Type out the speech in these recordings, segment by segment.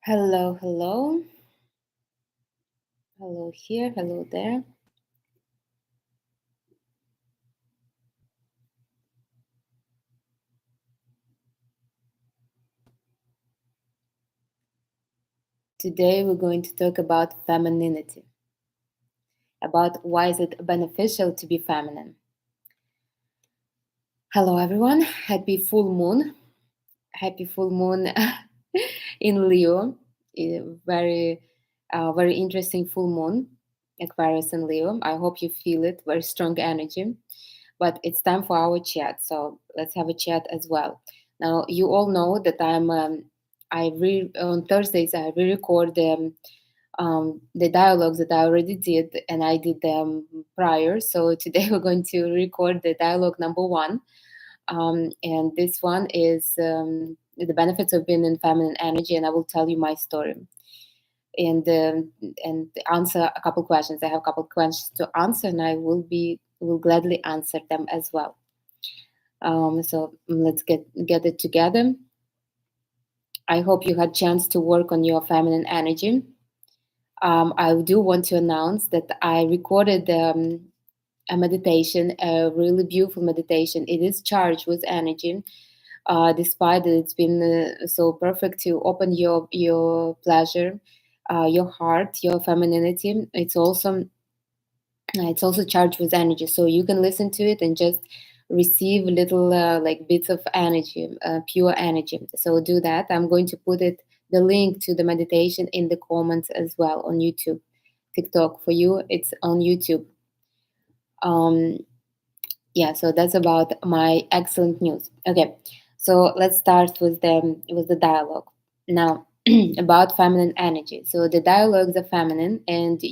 Hello, hello. Hello here, hello there. Today we're going to talk about femininity, about why is it beneficial to be feminine. Hello everyone, happy full moon. Happy full moon in Leo. Very very interesting full moon, Aquarius and Leo. I hope you feel it, very strong energy. But it's time for our chat, so let's have a chat as well. Now you all know that on Thursdays I re-record the dialogues that I already did, and I did them prior. So today we're going to record the dialogue number one, and this one is the benefits of being in feminine energy, and I will tell you my story and answer a couple questions. I have a couple questions to answer, and I will gladly answer them as well. So let's get it together. I hope you had chance to work on your feminine energy. I do want to announce that I recorded a meditation, a really beautiful meditation. It is charged with energy, despite that it's been so perfect to open your pleasure, your heart, your femininity. It's also charged with energy, so you can listen to it and just receive little like bits of energy, pure energy. So do that. I'm going to put the link to the meditation in the comments as well on YouTube. TikTok for you, it's on YouTube. um yeah, so that's about my excellent news. Okay, so let's start with the dialogue now. About feminine energy. So the dialogues are feminine, and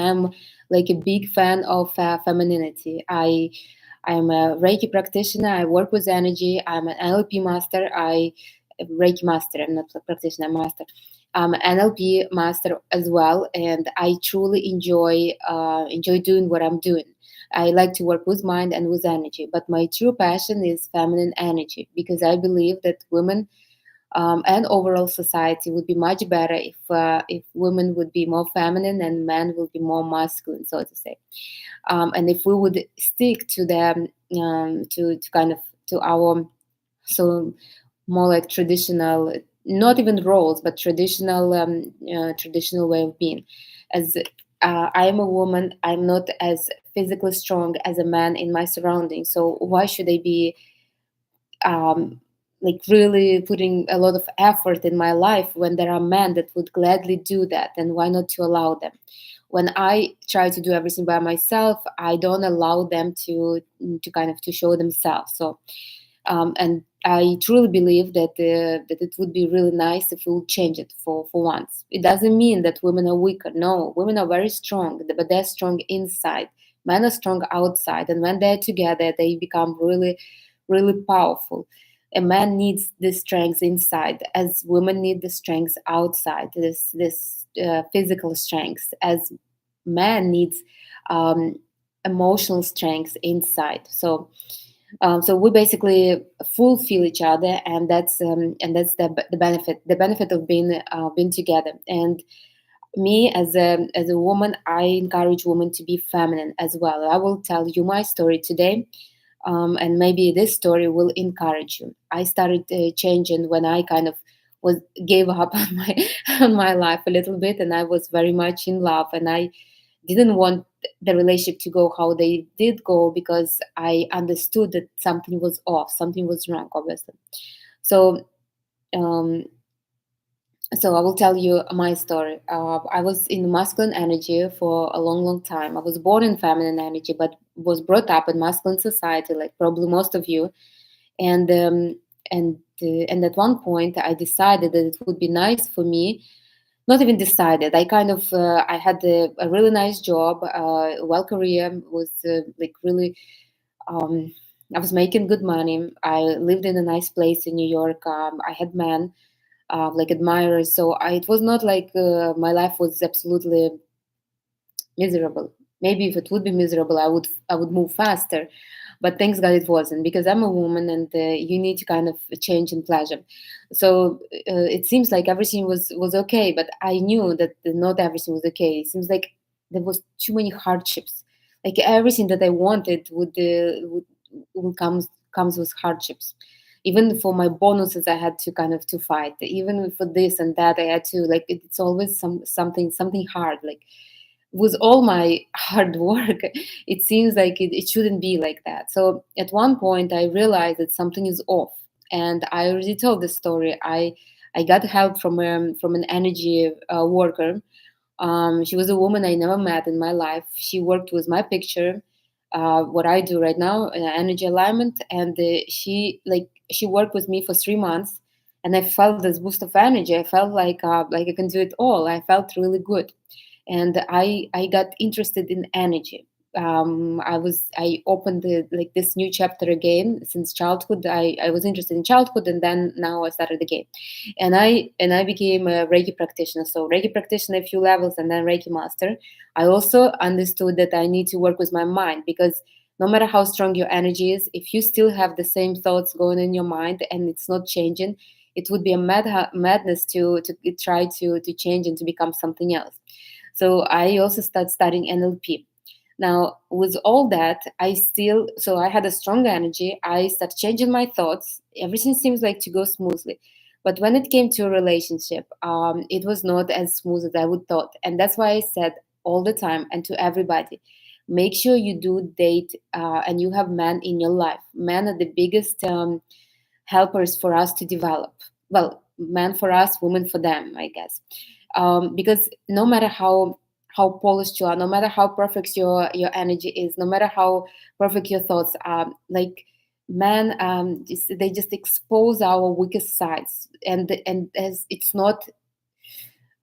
I'm like a big fan of femininity. I'm a Reiki practitioner. I work with energy. I'm an NLP master. Reiki master. I'm not a practitioner, master. I'm an NLP master as well, and I truly enjoy doing what I'm doing. I like to work with mind and with energy, but my true passion is feminine energy, because I believe that women and overall society would be much better if women would be more feminine and men would be more masculine, so to say. And if we would stick to the to kind of to our, so more like traditional, not even roles, but traditional way of being. As I am a woman, I'm not as physically strong as a man in my surroundings, so why should I be um, like really putting a lot of effort in my life when there are men that would gladly do that? And why not to allow them? When I try to do everything by myself, I don't allow them to kind of to show themselves. So and I truly believe that it would be really nice if we would change it for once. It doesn't mean that women are weaker. No, women are very strong, but they're strong inside. Men are strong outside, and when they're together, they become really, really powerful. A man needs this strength inside, as women need the strength outside. This physical strength, as man needs um, emotional strength inside. So we basically fulfill each other, and that's the benefit, of being together. And me as a woman, I encourage women to be feminine as well. I will tell you my story today, and maybe this story will encourage you. I started changing when I kind of was gave up on my on my life a little bit, and I was very much in love, and I didn't want the relationship to go how they did go, because I understood that something was off, something was wrong, obviously. So, um, so I will tell you my story. I was in masculine energy for a long, long time. I was born in feminine energy, but was brought up in masculine society, like probably most of you. And and at one point, I decided that it would be nice for me. Not even decided. I kind of I had a really nice job, well career, was like really. Um, I was making good money. I lived in a nice place in New York. I had men like admirers, so it was not like my life was absolutely miserable. Maybe if it would be miserable, I would move faster. But thanks God it wasn't, because I'm a woman, and you need to kind of change in pleasure. So it seems like everything was okay, but I knew that not everything was okay. It seems like there was too many hardships. Like everything that I wanted would comes with hardships. Even for my bonuses, I had to kind of to fight. Even for this and that, I had to, like, it's always something hard. Like with all my hard work, it seems like it shouldn't be like that. So at one point, I realized that something is off, and I already told this story. I got help from an energy worker. She was a woman I never met in my life. She worked with my picture, what I do right now, energy alignment, and she worked with me for 3 months, and I felt this boost of energy. I felt like I can do it all. I felt really good, and I got interested in energy. I opened like this new chapter again. Since childhood, I was interested in childhood, and then now I started again, and I became a Reiki practitioner. So Reiki practitioner, a few levels, and then Reiki master. I also understood that I need to work with my mind, because no matter how strong your energy is, if you still have the same thoughts going in your mind and it's not changing, it would be a madness to try to change and to become something else. So I also started studying NLP. Now, with all that, so I had a strong energy. I started changing my thoughts. Everything seems like to go smoothly. But when it came to a relationship, it was not as smooth as I would thought. And that's why I said all the time and to everybody, make sure you do date and you have men in your life. Men are the biggest helpers for us to develop. Well, men for us, women for them, I guess. Because no matter how polished you are, no matter how perfect your energy is, no matter how perfect your thoughts are, like men, they just expose our weakest sides, and as it's not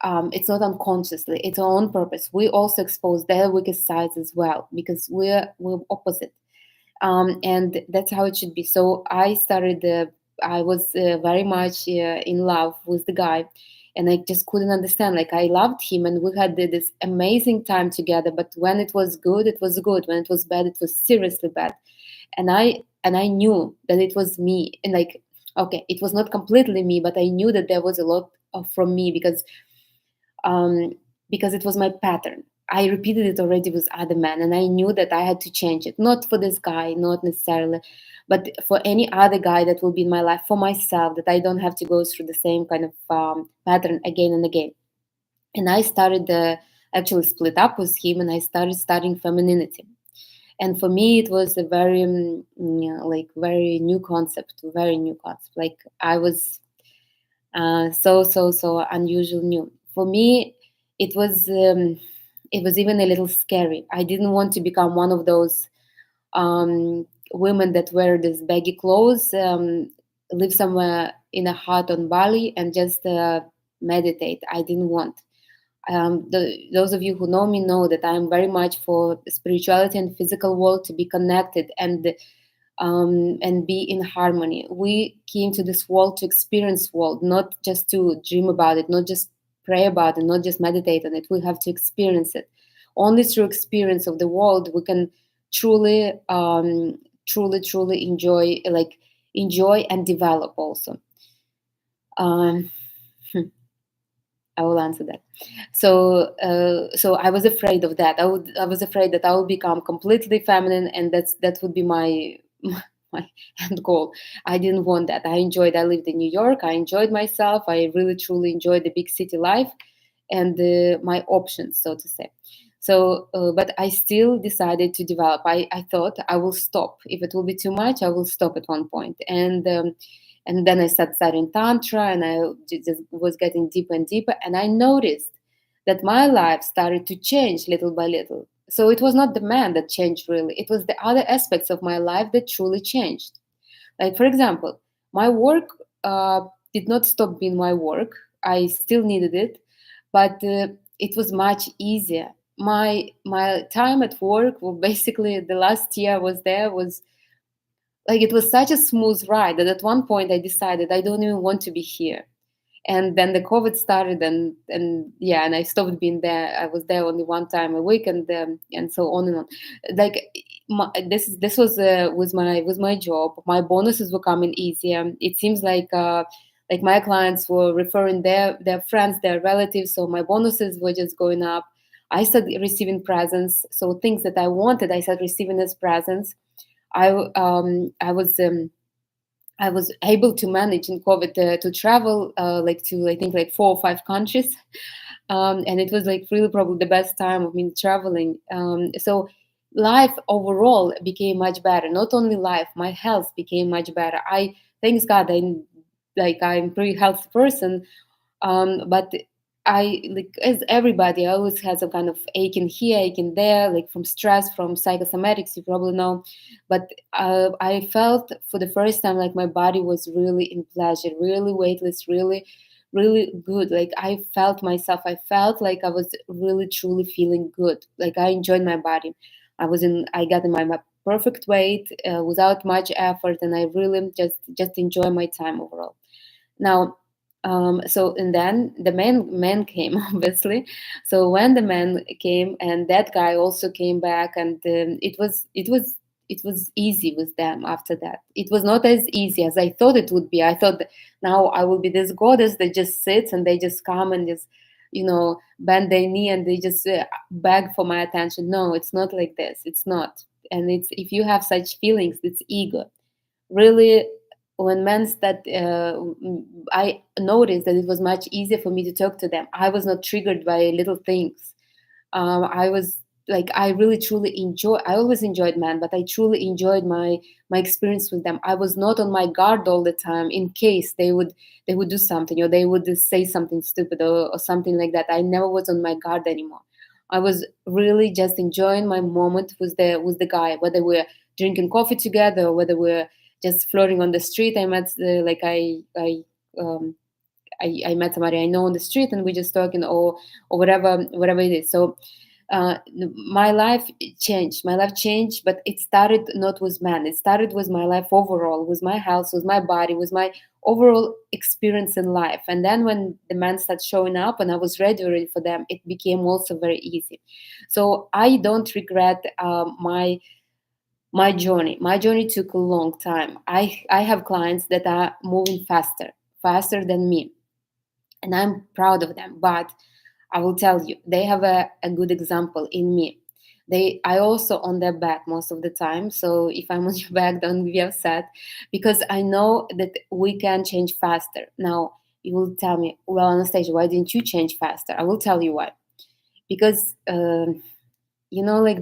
unconsciously, it's on purpose. We also expose their weakest sides as well, because we're opposite, and that's how it should be. So I was very much in love with the guy, and I just couldn't understand. Like I loved him, and we had this amazing time together. But when it was good, it was good. When it was bad, it was seriously bad. And I knew that it was me, and like, okay, it was not completely me, but I knew that there was a lot from me, um, because it was my pattern. I repeated it already with other men, and I knew that I had to change it. Not for this guy, not necessarily, but for any other guy that will be in my life, for myself, that I don't have to go through the same kind of pattern again and again. And I started actually split up with him, and I started studying femininity. And for me, it was a very, like very new concept, very new concept. Like I was so unusual new for me. It was um, it was even a little scary. I didn't want to become one of those women that wear these baggy clothes, live somewhere in a hut on Bali and just meditate. I didn't want. Those of you who know me know that I'm very much for spirituality and physical world to be connected, and be in harmony. We came to this world to experience world, not just to dream about it, not just pray about it, not just meditate on it. We have to experience it. Only through experience of the world we can truly, truly enjoy and develop also. Um, I will answer that. So I was afraid of that. I was afraid that I will become completely feminine, and that would be my my end goal. I didn't want that. I lived in New York. I enjoyed myself. I really truly enjoyed the big city life, and my options, so to say. So, but I still decided to develop. I thought I will stop if it will be too much. I will stop at one point, and then I started studying tantra, and I just was getting deeper and deeper, and I noticed that my life started to change little by little. So it was not the man that changed really, it was the other aspects of my life that truly changed. Like, for example, my work did not stop being my work. I still needed it, but it was much easier. My time at work, well, basically the last year I was there, was like, it was such a smooth ride that at one point I decided I don't even want to be here. And then the COVID started, and yeah, and I stopped being there. I was there only one time a week, and so on and on. Like this was with my job. My bonuses were coming easier. It seems like my clients were referring their friends, their relatives, so my bonuses were just going up. I started receiving presents, so things that I wanted, I started receiving as presents. I was I was able to manage in COVID to travel like to, I think, like 4 or 5 countries, and it was like really probably the best time of me traveling. So life overall became much better. Not only life, my health became much better. I thanks God, I'm pretty healthy person, but I, like as everybody, I always had some kind of aching here, aching there, like from stress, from psychosomatics, you probably know. But I felt for the first time like my body was really in pleasure, really weightless, really, really good. Like I felt myself, I felt like I was really truly feeling good. Like I enjoyed my body. I got in my perfect weight without much effort, and I really just enjoy my time overall. Now, so and then the man came obviously. So when the man came, and that guy also came back, and it was easy with them after that. It was not as easy as I thought it would be. I thought that now I will be this goddess that just sits and they just come and just bend their knee and they just beg for my attention. No, it's not like this. It's not. And it's, if you have such feelings, it's ego really. When men start, I noticed that it was much easier for me to talk to them. I was not triggered by little things. I was like, I really truly enjoy, I always enjoyed men, but I truly enjoyed my experience with them. I was not on my guard all the time in case they would do something, or they would say something stupid, or something like that. I never was on my guard anymore. I was really just enjoying my moment with the guy, whether we're drinking coffee together, or whether we're just flirting on the street. I met like um, I met somebody I know on the street, and we just talking, or whatever it is. So my life changed. My life changed, but it started not with man. It started with my life overall, with my health, with my body, with my overall experience in life. And then when the man started showing up, and I was ready for them, it became also very easy. So I don't regret my journey. My journey took a long time. I have clients that are moving faster than me, and I'm proud of them. But I will tell you, they have a good example in me. I also on their back most of the time. So if I'm on your back, don't be upset, because I know that we can change faster. Now you will tell me, well, Anastasia, why didn't you change faster? I will tell you why. Because like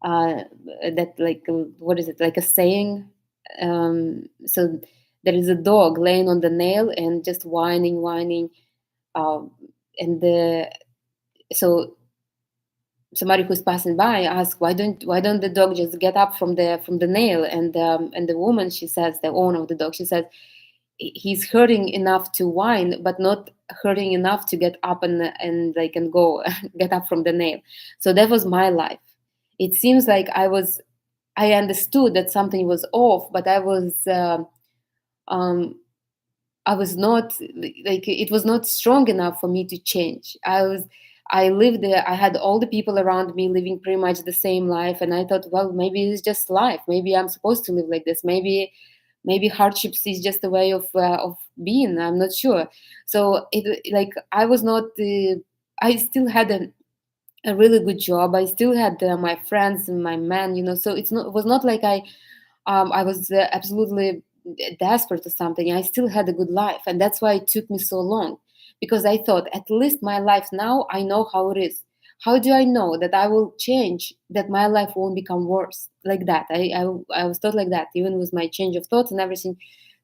uh, that, like, what is it, like a saying? So there is a dog laying on the nail and just whining, um, and the so somebody who's passing by asks, why don't the dog just get up from the nail? And the woman, she says, the owner of the dog, she says, he's hurting enough to whine, but not hurting enough to get up and go get up from the nail. So that was my life. It seems like I understood that something was off, but um, I was not, like, it was not strong enough for me to change. I lived there. I had all the people around me living pretty much the same life, and I thought, well, maybe it's just life. Maybe I'm supposed to live like this. Maybe hardships is just a way of being. I'm not sure. So it, like, I was not. I still had a really good job. I still had my friends and my man. So it was not like I was absolutely desperate or something. I still had a good life, and that's why it took me so long, because I thought, at least my life now, I know how it is. How do I know that I will change, that my life won't become worse like that? I was thought like that, even with my change of thoughts and everything.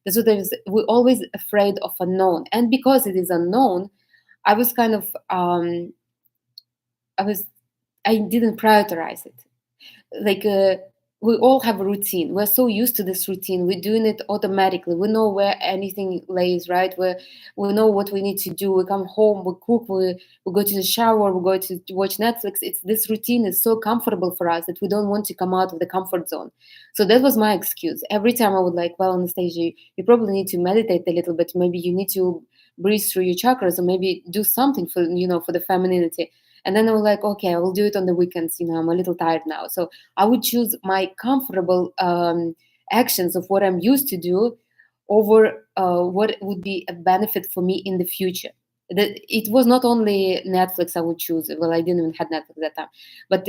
That's what I was. We're always afraid of unknown, and because it is unknown, I was kind of I didn't prioritize it, like. we all have a routine. We're so used to this routine. We're doing it automatically. We know where anything lays, right? We know what we need to do. We come home, we cook, we go to the shower, we go to watch Netflix. It's this routine is so comfortable for us that we don't want to come out of the comfort zone. So that was my excuse. Every time I would like, well, Anastasia, you probably need to meditate a little bit. Maybe you need to breathe through your chakras, or maybe do something for for the femininity. And then I was like, okay, I will do it on the weekends. I'm a little tired now, so I would choose my comfortable actions of what I'm used to do over what would be a benefit for me in the future. It was not only Netflix I would choose. Well, I didn't even have Netflix at that time, but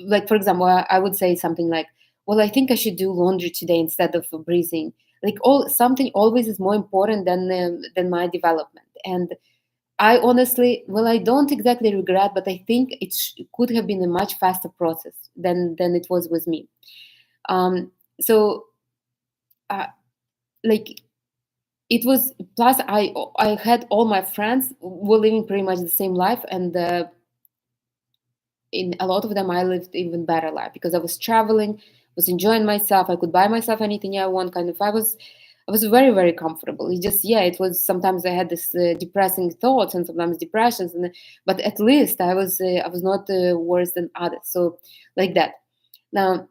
like for example, I would say something like, "Well, I think I should do laundry today instead of breathing." Like all something always is more important than my development. And I honestly, well, I don't exactly regret, but I think could have been a much faster process than it was with me. Um, so, uh, like it was. Plus, I had all my friends were living pretty much the same life, and in a lot of them, I lived even better life because I was traveling, was enjoying myself. I could buy myself anything I want. Kind of, I was very, very comfortable. It just, yeah, it was sometimes I had this depressing thoughts and sometimes depressions, but at least I was not worse than others. So like that. Now,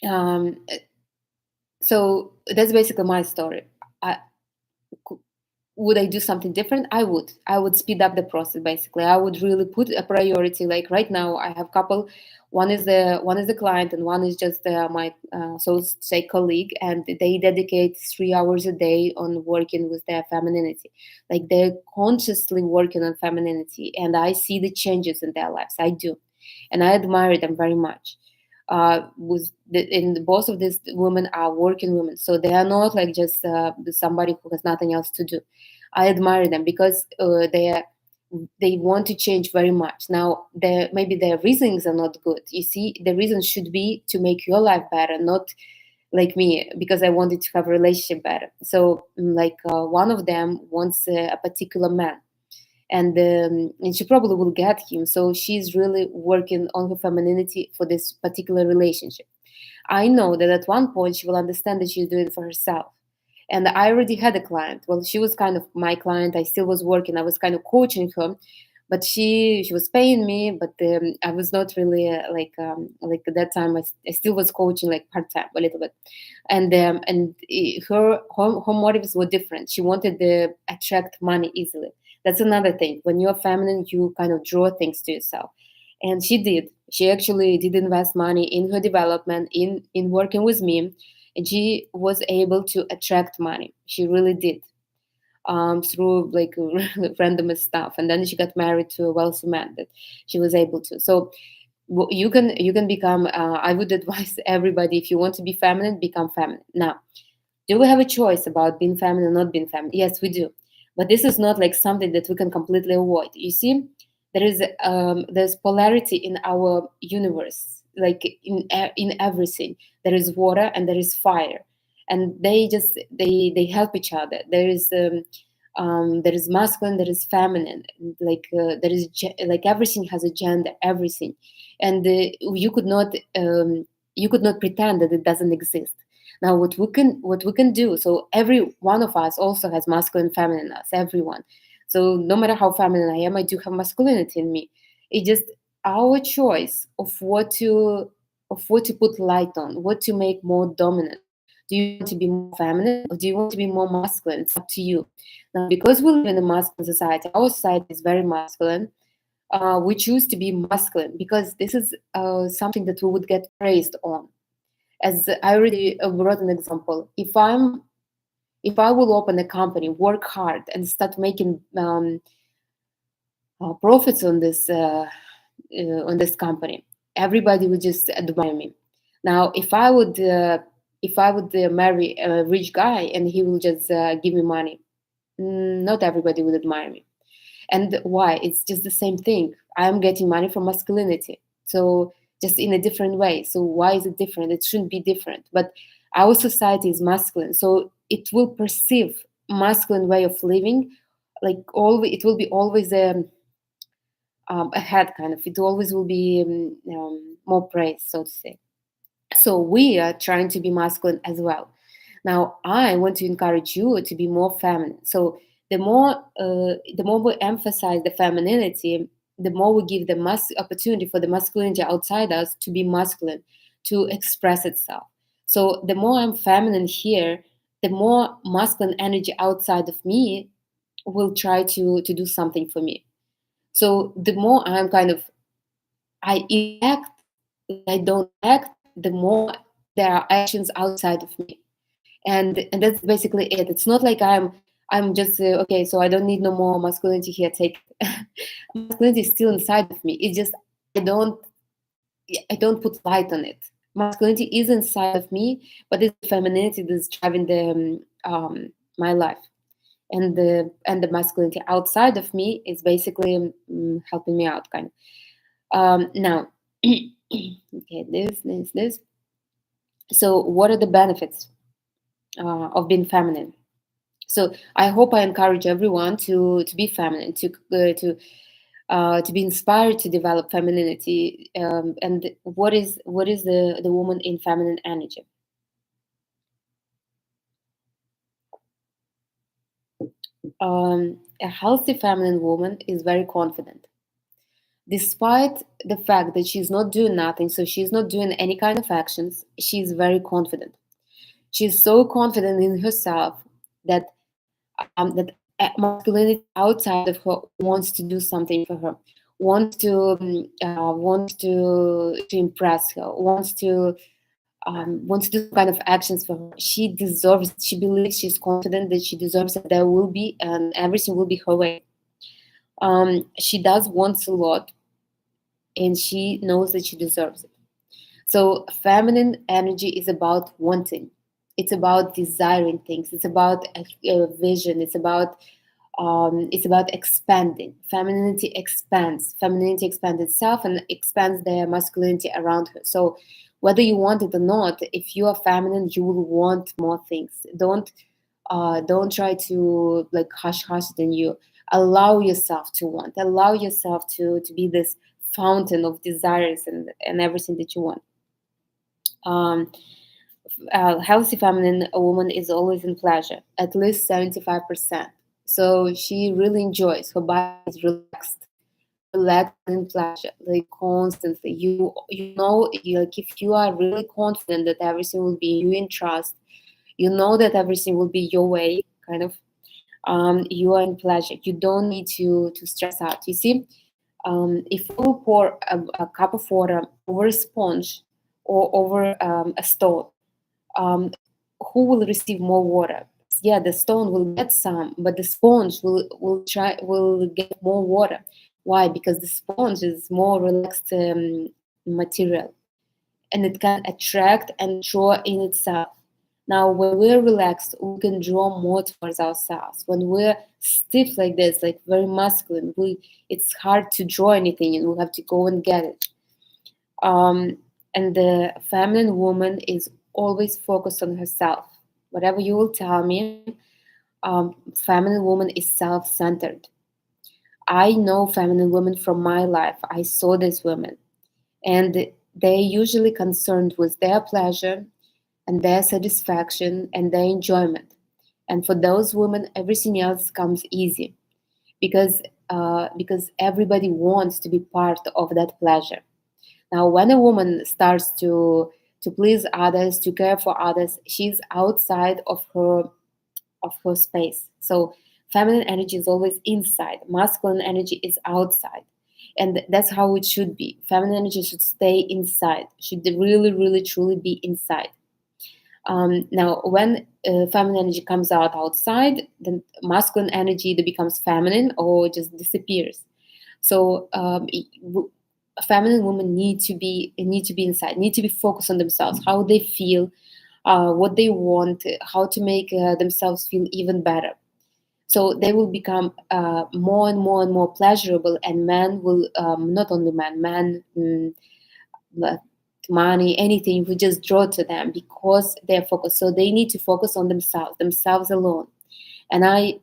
um, so that's basically my story. I, would I do something different? I would. I would speed up the process. Basically, I would really put a priority. Like right now, I have couple. One is the client, and one is just my so to say colleague, and they dedicate 3 hours a day on working with their femininity. Like they're consciously working on femininity, and I see the changes in their lives. I do, and I admire them very much. And both of these women are working women, so they are not like just somebody who has nothing else to do. I admire them because they want to change very much. Now, maybe their reasons are not good. You see, the reason should be to make your life better, not like me, because I wanted to have a relationship better. So, like one of them wants a particular man, and she probably will get him. So she's really working on her femininity for this particular relationship. I know that at one point she will understand that she's doing it for herself. And I already had a client. Well, she was kind of my client. I still was working. I was kind of coaching her, but she was paying me. But I was not really like at that time. I still was coaching like part time a little bit, and her motives were different. She wanted to attract money easily. That's another thing. When you're feminine, you kind of draw things to yourself, and she did. She actually did invest money in her development, in working with me, and she was able to attract money. She really did, through like random stuff. And then she got married to a wealthy man that she was able to. So you can become. I would advise everybody, if you want to be feminine, become feminine. Now, do we have a choice about being feminine or not being feminine? Yes, we do. But this is not like something that we can completely avoid. You see, there's polarity in our universe, like in everything. There is water and there is fire, and they help each other. There is masculine, there is feminine. Like like everything has a gender, everything, and you could not pretend that it doesn't exist. Now, what we can do, so every one of us also has masculine, feminine in us, everyone. So no matter how feminine I am, I do have masculinity in me. It's just our choice of what to put light on, what to make more dominant. Do you want to be more feminine or do you want to be more masculine? It's up to you. Now, because we live in a masculine society, our society is very masculine. We choose to be masculine because this is something that we would get praised on. As I already brought an example, if I will open a company, work hard, and start making profits on this company, everybody would just admire me. Now, if I would marry a rich guy and he will just give me money, not everybody would admire me. And why? It's just the same thing. I'm getting money from masculinity. So just in a different way. So why is it different? It shouldn't be different. But our society is masculine. So it will perceive masculine way of living like always it will be always ahead kind of. It always will be more praise, so to say. So we are trying to be masculine as well. Now I want to encourage you to be more feminine. So the more we emphasize the femininity, the more we give the opportunity for the masculinity outside us to be masculine, to express itself. So the more I'm feminine here, the more masculine energy outside of me will try to do something for me. So the more I'm kind of I act, I don't act, the more there are actions outside of me. And that's basically it. It's not like I'm just okay, so I don't need no more masculinity here, take it. Masculinity is still inside of me. It's just I don't I don't put light on it. Masculinity is inside of me, but it's femininity that's driving my life. And the masculinity outside of me is basically helping me out, kind of. Now, okay, this. So, what are the benefits of being feminine? So, I hope I encourage everyone to be feminine, to be inspired to develop femininity. And what is the woman in feminine energy? A healthy feminine woman is very confident, despite the fact that she's not doing nothing. So she's not doing any kind of actions. She's very confident. She's so confident in herself that masculinity outside of her wants to do something for her, wants to impress her, wants to do some kind of actions for her. She deserves. She believes, she's confident that she deserves it. There will be, and everything will be her way. She does wants a lot, and she knows that she deserves it. So feminine energy is about wanting. It's about desiring things. It's about a vision. It's about expanding. Femininity expands. Femininity expands itself and expands the masculinity around her. So whether you want it or not, if you are feminine, you will want more things. Don't try to like hush it in you. Allow yourself to want. Allow yourself to be this fountain of desires and everything that you want. Um, a healthy feminine woman is always in pleasure, at least 75%. So she really enjoys. Her body is relaxed in pleasure, like constantly. Like if you are really confident that everything will be you in trust, you know that everything will be your way, kind of. You are in pleasure. You don't need to stress out. You see, if you pour a cup of water over a sponge or over a stone, um, who will receive more water? Yeah, the stone will get some, but the sponge will get more water. Why? Because the sponge is more relaxed material, and it can attract and draw in itself. Now, when we're relaxed, we can draw more towards ourselves. When we're stiff like this, like very masculine, it's hard to draw anything, and we have to go and get it. Um, and the feminine woman is always focused on herself. Whatever you will tell me, feminine woman is self-centered. I know feminine women from my life. I saw these women, and they're usually concerned with their pleasure and their satisfaction and their enjoyment. And for those women, everything else comes easy because everybody wants to be part of that pleasure. Now, when a woman starts to please others, to care for others, she's outside of her space. So, feminine energy is always inside. Masculine energy is outside, and that's how it should be. Feminine energy should stay inside. Should really, really, truly be inside. Now, when feminine energy comes out outside, then masculine energy either becomes feminine or just disappears. So, feminine women need to be inside, need to be focused on themselves, how they feel, what they want, how to make themselves feel even better. So they will become more and more and more pleasurable, and men will not only men, but money, anything will just draw to them because they're focused. So they need to focus on themselves alone. And I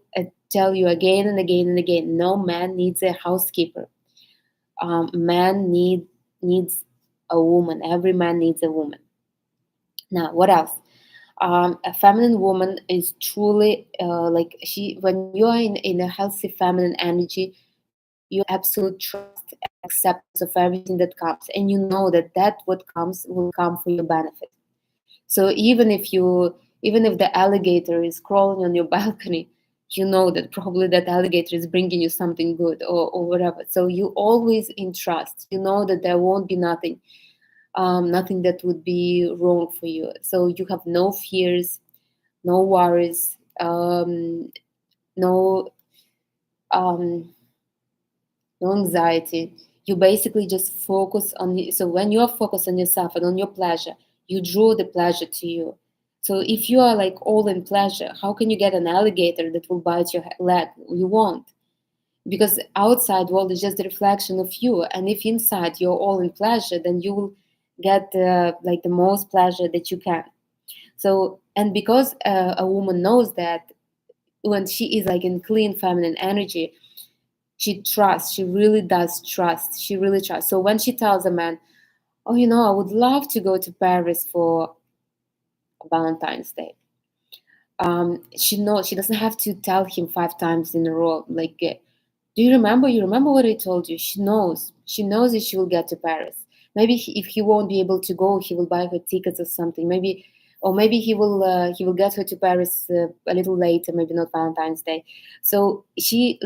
tell you again and again and again, no man needs a housekeeper. Man needs a woman. Every man needs a woman. Now, what else? A feminine woman is truly like she. When you are in a healthy feminine energy, you have absolute trust and acceptance of everything that comes, and you know that what comes will come for your benefit. So even if the alligator is crawling on your balcony, you know that probably that alligator is bringing you something good, or whatever. So you always in trust. You know that there won't be nothing that would be wrong for you. So you have no fears, no worries, no um, no anxiety. You basically just focus on so when you are focused on yourself and on your pleasure, you draw the pleasure to you. So if you are like all in pleasure, how can you get an alligator that will bite your leg? You won't, because outside world is just a reflection of you, and if inside you're all in pleasure, then you will get like the most pleasure that you can. So, and because a woman knows that, when she is like in clean feminine energy, she trusts, she really does trust, she really trusts. So when she tells a man, oh, I would love to go to Paris for Valentine's Day, she knows she doesn't have to tell him 5 times in a row, like, do you remember? You remember what I told you? She knows. She knows that she will get to Paris. Maybe if he won't be able to go, he will buy her tickets or something. Maybe he will get her to Paris a little later. Maybe not Valentine's Day. So she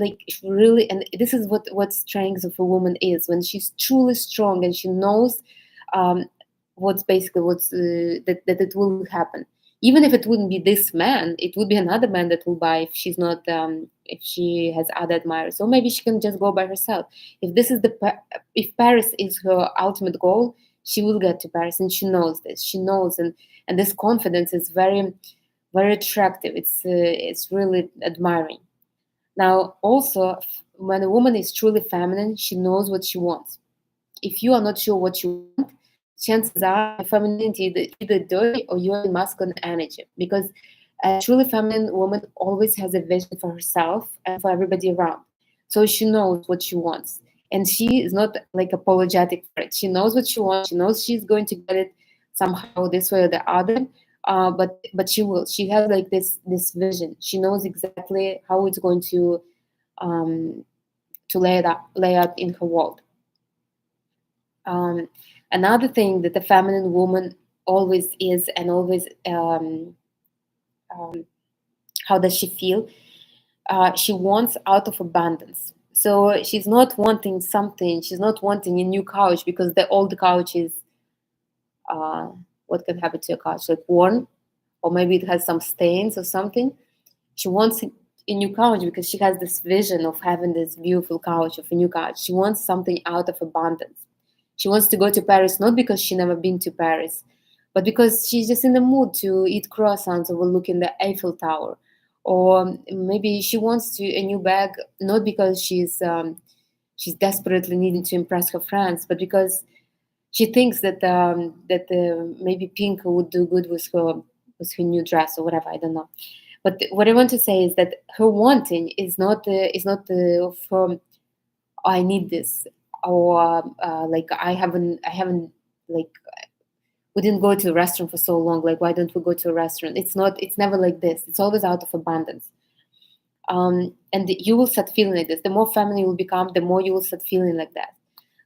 really, and this is what strength of a woman is, when she's truly strong and she knows um, that it will happen. Even if it wouldn't be this man, it would be another man that will buy, if she's not if she has other admirers, or maybe she can just go by herself. If this is if Paris is her ultimate goal, she will get to Paris, and she knows this. She knows, and this confidence is very, very attractive. It's really admiring. Now, also, when a woman is truly feminine, she knows what she wants. If you are not sure what you want, chances are your femininity is either dirty or you're in masculine energy. Because a truly feminine woman always has a vision for herself and for everybody around. So she knows what she wants. And she is not like apologetic for it. She knows what she wants. She knows she's going to get it somehow, this way or the other. But she will. She has like this vision. She knows exactly how it's going um, to lay out in her world. Um, Another thing that the feminine woman always is, and always, um, how does she feel? She wants out of abundance. So she's not wanting something. She's not wanting a new couch because the old couch is, uh, what can happen to a couch? Like worn, or maybe it has some stains or something. She wants a new couch because she has this vision of having this beautiful couch, of a new couch. She wants something out of abundance. She wants to go to Paris not because she never been to Paris, but because she's just in the mood to eat croissants overlooking the Eiffel Tower. Or maybe she wants to a new bag not because she's desperately needing to impress her friends, but because she thinks that maybe pink would do good with her new dress or whatever. I don't know. But what I want to say is that her wanting is not from, I need this, or like I haven't like, we didn't go to a restaurant for so long. Like, why don't we go to a restaurant? It's not. It's never like this. It's always out of abundance. And you will start feeling like this. The more feminine you will become, the more you will start feeling like that.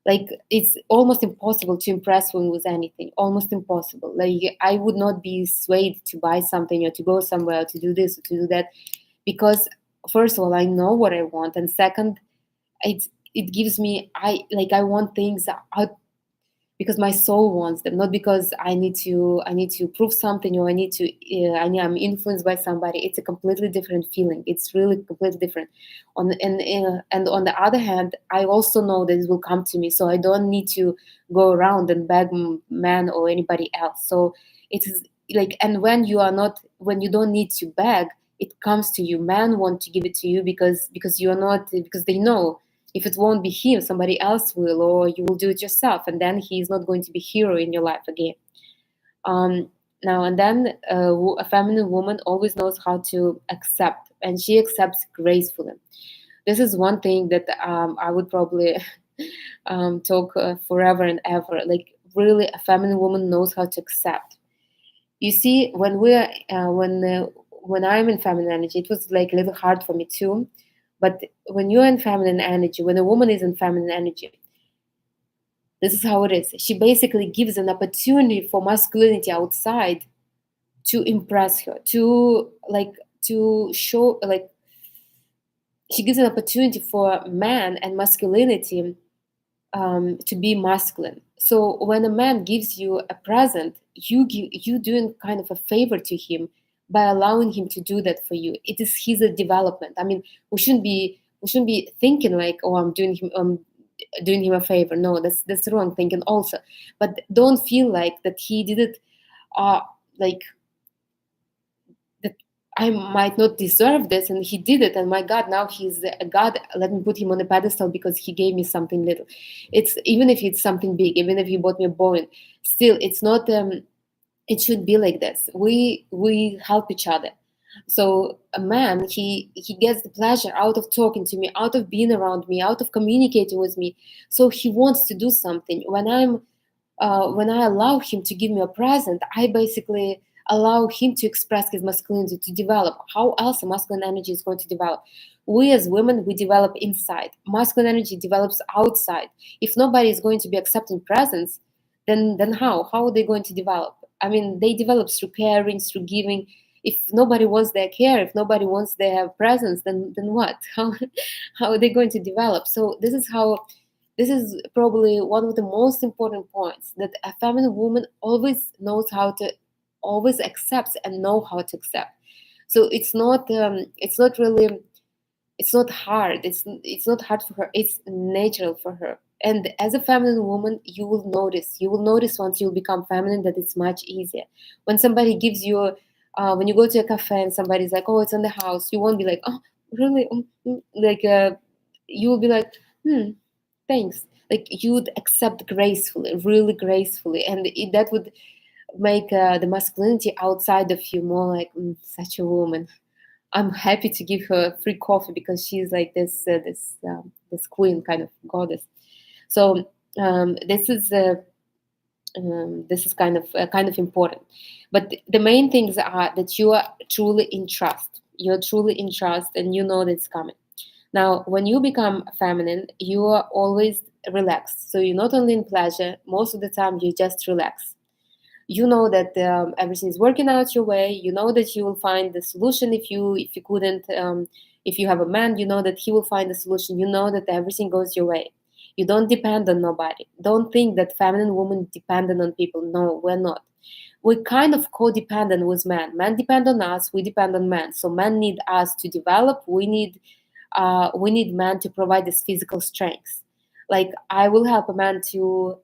Like, it's almost impossible to impress women with anything. Almost impossible. Like, I would not be swayed to buy something or to go somewhere or to do this or to do that, because first of all, I know what I want, and second, it gives me, I want things out because my soul wants them, not because I need to prove something, or I'm influenced by somebody. It's a completely different feeling. It's really completely different. And on the other hand, I also know that it will come to me, so I don't need to go around and beg man or anybody else. So it is like, and when you don't need to beg, it comes to you. Men want to give it to you because you are not, because they know if it won't be him, somebody else will, or you will do it yourself, and then he is not going to be hero in your life again. Um, Now and then, a feminine woman always knows how to accept, and she accepts gracefully. This is one thing that I would probably talk forever and ever. Like, really a feminine woman knows how to accept. You see, when I'm in feminine energy, it was like a little hard for me too. But when you're in feminine energy, when a woman is in feminine energy, this is how it is. She basically gives an opportunity for masculinity outside to impress her, to to show, she gives an opportunity for man and masculinity to be masculine. So when a man gives you a present, you doing kind of a favor to him by allowing him to do that for you. It is his development. I mean, we shouldn't be thinking like, oh, I'm doing him a favor. No, that's the wrong thinking also. But don't feel like that he did it, uh like that I might not deserve this, and he did it, and my God, now he's a God. Let me put him on a pedestal because he gave me something little. It's even if it's something big, even if he bought me a Boeing, still it's not. It should be like this. We help each other. So a man, he gets the pleasure out of talking to me, out of being around me, out of communicating with me. So he wants to do something. When I allow him to give me a present, I basically allow him to express his masculinity, to develop. How else a masculine energy is going to develop? We as women, we develop inside. Masculine energy develops outside. If nobody is going to be accepting presents, then how are they going to develop? I mean, they develop through caring, through giving. If nobody wants their care, if nobody wants their presence, then what? How are they going to develop? So this is probably one of the most important points, that a feminine woman always knows how to, always accepts and know how to accept. So it's not really, it's not hard, it's not hard for her, it's natural for her. And as a feminine woman, you will notice once you become feminine that it's much easier. When somebody gives you when you go to a cafe and somebody's like, oh, it's in the house, you won't be like, oh, really. You will be like, hmm, thanks. Like, you'd accept gracefully, really gracefully, and that would make the masculinity outside of you more like, such a woman. I'm happy to give her free coffee because she's like this queen kind of goddess. So this is kind of important. But the main things are that you are truly in trust. You're truly in trust, and you know that it's coming. Now, when you become feminine, you are always relaxed. So you're not only in pleasure, most of the time you just relax. You know that everything is working out your way. You know that you will find the solution. If you couldn't, if you have a man, you know that he will find the solution. You know that everything goes your way. You don't depend on nobody. Don't think that feminine women dependent on people. No, we're not. We're kind of codependent with men. Men depend on us. We depend on men. So men need us to develop. We need man to provide this physical strength. Like, I will help a man to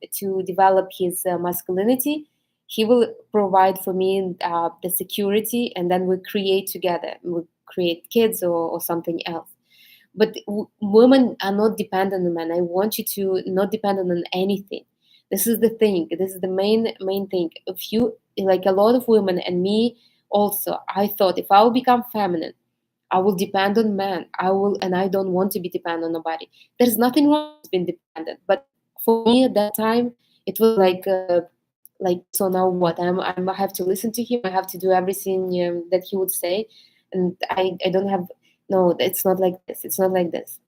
develop his masculinity. He will provide for me the security, and then we create together. We create kids, or something else. But women are not dependent on men. I want you to not dependent on anything. This is the thing. This is the main thing. If you, like a lot of women and me also, I thought if I will become feminine, I will depend on men. I will, and I don't want to be dependent on nobody. There's nothing wrong with being dependent, but for me at that time, it was like, so now what? I have to listen to him. I have to do everything that he would say, and I don't have. No, it's not like this. It's not like this.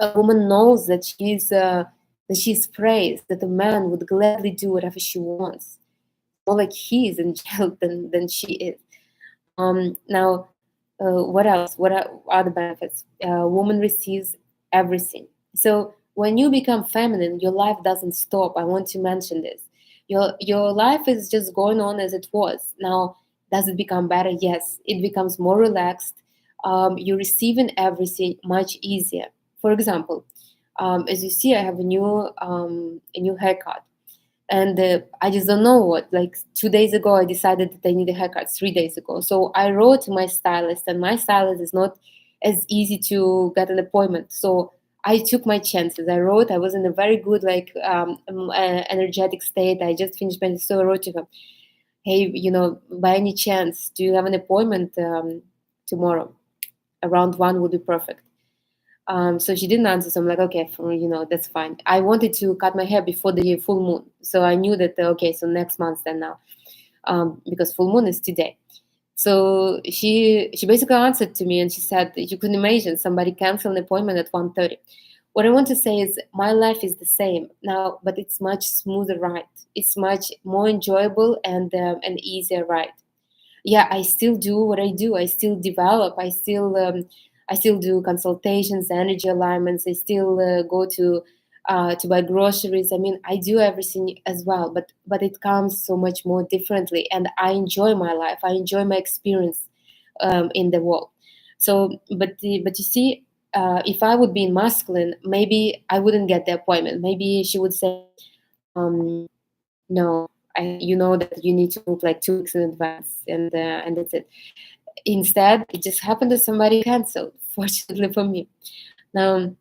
A woman knows that she's praised, that a man would gladly do whatever she wants. More like he is in jail than she is. Now, what else? What are the benefits? Woman receives everything. So when you become feminine, your life doesn't stop. I want to mention this. Your life is just going on as it was. Now, does it become better? Yes, it becomes more relaxed. You're receiving everything much easier. For example, as you see, I have a new haircut, and I just don't know what. Like 2 days ago, I decided that I need a haircut. 3 days ago, so I wrote to my stylist, and my stylist is not as easy to get an appointment. So I took my chances. I wrote. I was in a very good, energetic state. I just finished my, so I wrote to him, hey, by any chance, do you have an appointment tomorrow? Around 1 would be perfect. So she didn't answer. So I'm like, okay, that's fine. I wanted to cut my hair before the full moon, so I knew that okay, so next month then now, because full moon is today. So she basically answered to me and she said, you can imagine somebody cancel an appointment at 1:30. What I want to say is my life is the same now, but it's much smoother ride. It's much more enjoyable and easier ride. Yeah, I still do what I do. I still develop. I still do consultations, energy alignments. I still go to buy groceries. I mean, I do everything as well, but it comes so much more differently, and I enjoy my life. I enjoy my experience in the world. So, but you see, if I would be in masculine, maybe I wouldn't get the appointment. Maybe she would say, no, you know that you need to book like 2 weeks in advance, and that's it. Instead, it just happened that somebody canceled. Fortunately for me. Now,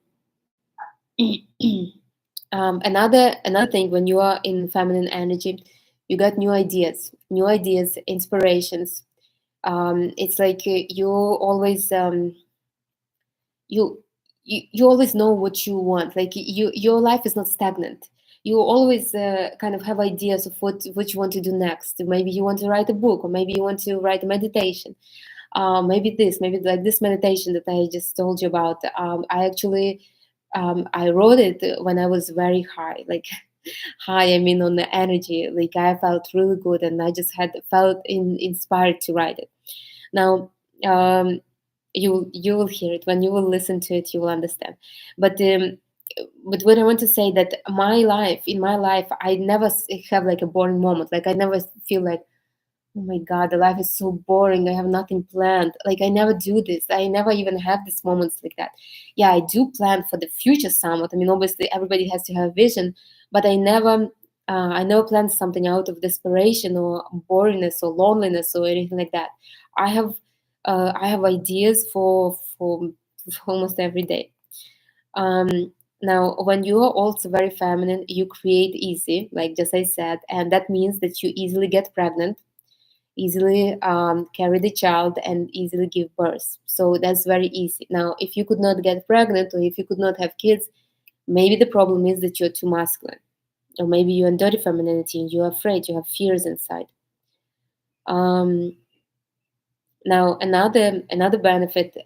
another thing, when you are in feminine energy, you got new ideas, inspirations. It's like you you always know what you want. Like your life is not stagnant. You always kind of have ideas of what you want to do next. Maybe you want to write a book, or maybe you want to write a meditation. Maybe like this meditation that I just told you about. I wrote it when I was very high, like high. I mean, on the energy. Like I felt really good, and I just had felt inspired to write it. Now, you will hear it when you will listen to it. You will understand. But but what I want to say, that in my life, I never have like a boring moment. Like I never feel like, oh my god, the life is so boring. I have nothing planned. Like I never do this. I never even have these moments like that. Yeah, I do plan for the future somewhat. I mean, obviously everybody has to have a vision, but I never plan something out of desperation or boringness or loneliness or anything like that. I have ideas for almost every day. Now, when you are also very feminine, you create easy, like just I said, and that means that you easily get pregnant, easily carry the child, and easily give birth. So that's very easy. Now, if you could not get pregnant, or if you could not have kids, maybe the problem is that you're too masculine, or maybe you're in dirty femininity and you're afraid, you have fears inside. Um, Now, another benefit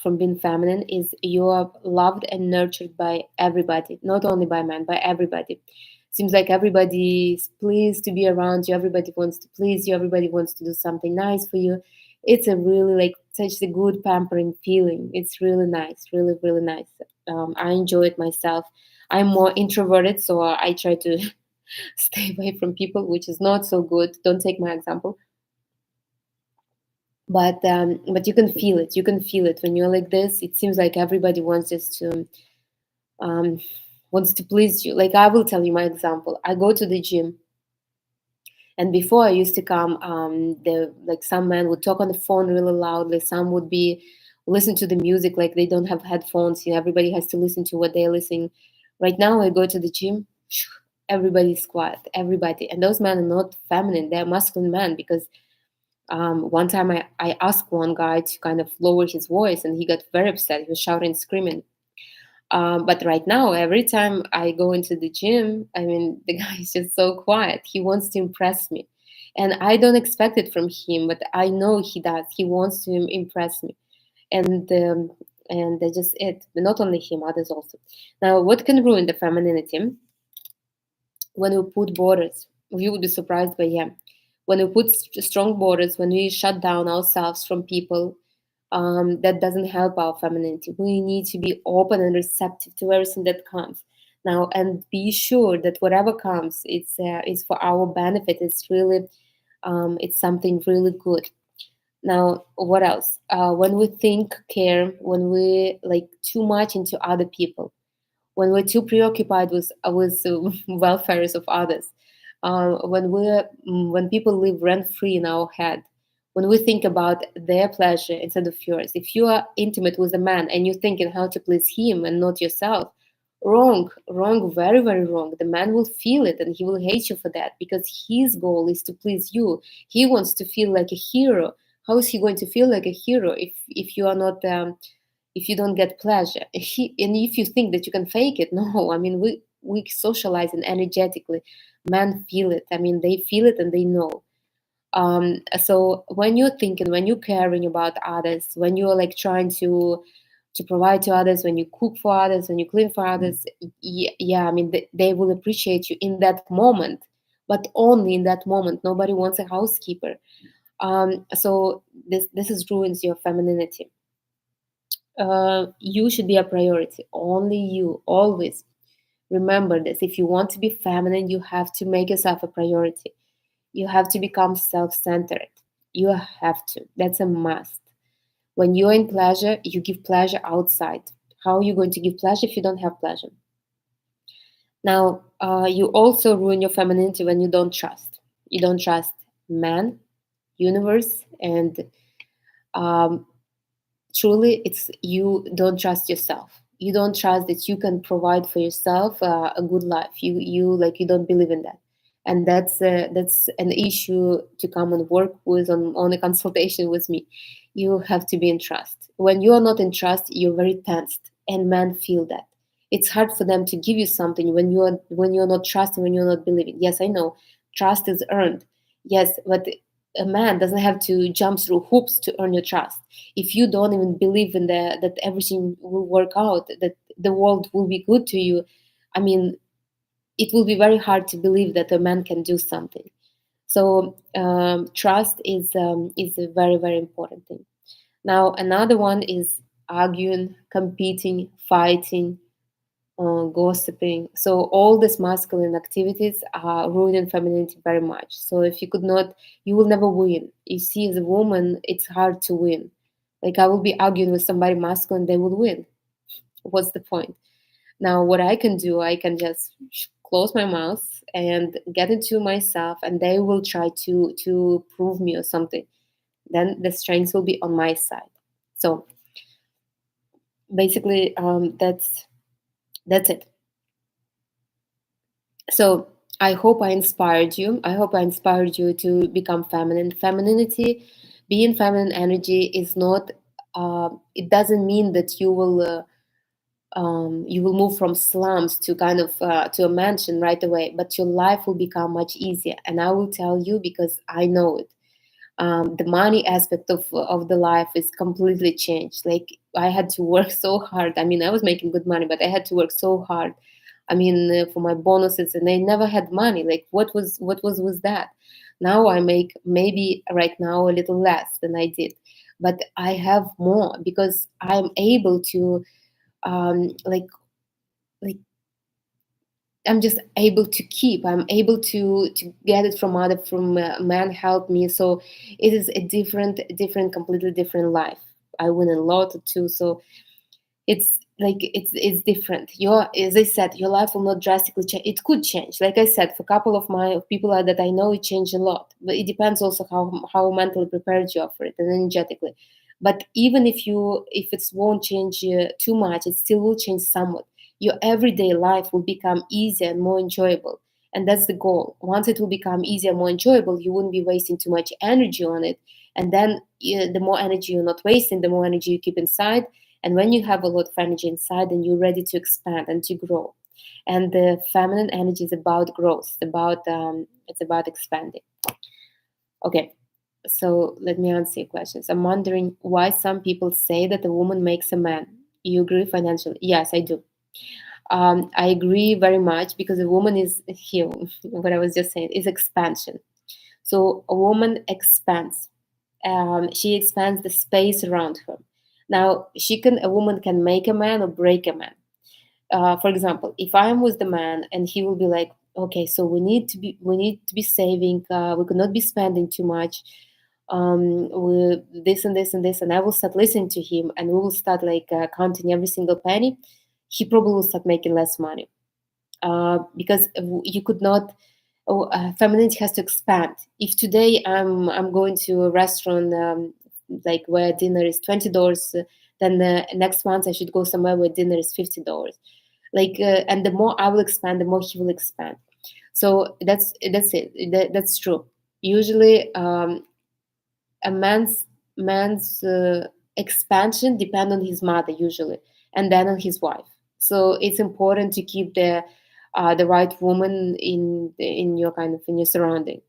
from being feminine is you are loved and nurtured by everybody, not only by men, by everybody. Seems like everybody's pleased to be around you. Everybody wants to please you. Everybody wants to do something nice for you. It's a really like such a good pampering feeling. It's really nice, really really nice. I enjoy it myself. I'm more introverted, so I try to stay away from people, which is not so good. Don't take my example, but you can feel it. You can feel it when you're like this. It seems like everybody um, wants to please you. Like I will tell you my example. I go to the gym, and before I used to come, the like some men would talk on the phone really loudly. Some would be listen to the music like they don't have headphones. Everybody has to listen to what they're listening. Right now, I go to the gym. Everybody's quiet. Everybody, and those men are not feminine. They're masculine men, because one time I asked one guy to kind of lower his voice, and he got very upset. He was shouting, screaming. But right now, every time I go into the gym, I mean, the guy is just so quiet. He wants to impress me. And I don't expect it from him, but I know he does. He wants to impress me. And that's just it. But not only him, others also. Now, what can ruin the femininity? When we put borders, you would be surprised by, yeah. When we put strong borders, when we shut down ourselves from people, that doesn't help our femininity. We need to be open and receptive to everything that comes now, and be sure that whatever comes, it's for our benefit. It's really it's something really good. Now, what else? When we think, care, when we like too much into other people, when we're too preoccupied with the welfares of others, when people live rent free in our head, when we think about their pleasure instead of yours. If you are intimate with a man and you're thinking how to please him and not yourself, wrong, wrong, very very wrong. The man will feel it and he will hate you for that, because his goal is to please you. He wants to feel like a hero. How is he going to feel like a hero if you are not if you don't get pleasure. And if you think that you can fake it, no. I mean, we socialize and energetically. Men feel it. I mean, they feel it and they know. So when you're thinking, when you're caring about others, when you're like trying to provide to others, when you cook for others, when you clean for others, yeah, I mean, they will appreciate you in that moment, but only in that moment. Nobody wants a housekeeper. So this is ruins your femininity. You should be a priority, only you, always. Remember this: if you want to be feminine, you have to make yourself a priority. You have to become self-centered. You have to. That's a must. When you're in pleasure, you give pleasure outside. How are you going to give pleasure if you don't have pleasure? Now, you also ruin your femininity when you don't trust. You don't trust man, universe, and um, truly, it's you don't trust yourself. You don't trust that you can provide for yourself a good life. You don't believe in that, and that's an issue to come and work with on a consultation with me. You have to be in trust. When you are not in trust, you're very tensed, and men feel that. It's hard for them to give you something when you're not trusting, when you're not believing. Yes, I know, trust is earned. Yes, but a man doesn't have to jump through hoops to earn your trust. If you don't even believe in that everything will work out, that the world will be good to you, I mean, it will be very hard to believe that a man can do something. So trust is a very, very important thing. Now another one is arguing, competing, fighting, gossiping. So all these masculine activities are ruining femininity very much. So if you could not, you will never win. You see, as a woman, it's hard to win. Like I will be arguing with somebody masculine, they will win. What's the point? Now, what I can do, I can just close my mouth and get into myself, and they will try to prove me or something. Then the strength will be on my side. So basically, that's it. So I hope I inspired you. I hope I inspired you to become feminine. Femininity, being feminine energy is not. It doesn't mean that you will move from slums to kind of to a mansion right away, but your life will become much easier. And I will tell you because I know it. The money aspect of the life is completely changed. Like I had to work so hard. I mean, I was making good money, but I had to work so hard. I mean, for my bonuses, and I never had money. Like what was that? Now I make maybe right now a little less than I did, but I have more because I'm able to like I'm just able to keep. I'm able to get it from other from man help me. So it is a different, completely different life. I win a lot too. So it's like it's different. Your As I said, your life will not drastically change. It could change. Like I said, for a couple of my people that I know, it changed a lot. But it depends also how mentally prepared you are for it and energetically. But even if it won't change too much, it still will change somewhat. Your everyday life will become easier and more enjoyable. And that's the goal. Once it will become easier, more enjoyable, you wouldn't be wasting too much energy on it. And then the more energy you're not wasting, the more energy you keep inside, and when you have a lot of energy inside, then you're ready to expand and to grow. And the feminine energy is about growth. It's about expanding. Okay, so let me answer your questions. I'm wondering why some people say that a woman makes a man. You agree financially? Yes, I do. I agree very much because a woman is here. What I was just saying is expansion. So a woman expands. She expands the space around her. Now, a woman can make a man or break a man. For example, if I'm with the man and he will be like, okay, so we need to be saving. We could not be spending too much. This and this and this, and I will start listening to him, and we will start like counting every single penny. He probably will start making less money because you could not. Oh, femininity has to expand. If today I'm going to a restaurant like where dinner is $20, then the next month I should go somewhere where dinner is $50. Like and the more I will expand, the more he will expand. So that's it. That's true. Usually, a man's expansion depend on his mother usually, and then on his wife. So it's important to keep the right woman in your kind of in your surrounding.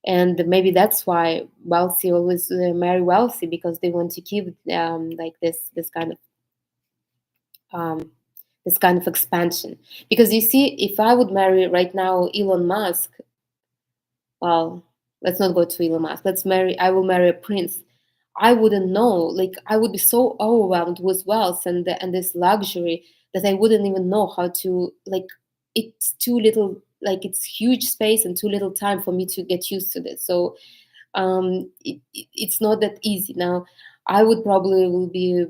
And maybe that's why wealthy always marry wealthy, because they want to keep like um, this kind of expansion. Because you see, if I would marry right now Elon Musk, well, let's not go to Elon Musk. I will marry a prince. I wouldn't know. Like, I would be so overwhelmed with wealth and this luxury that I wouldn't even know how to, like, it's too little, like, it's huge space and too little time for me to get used to this. So it's not that easy. Now, I would probably will be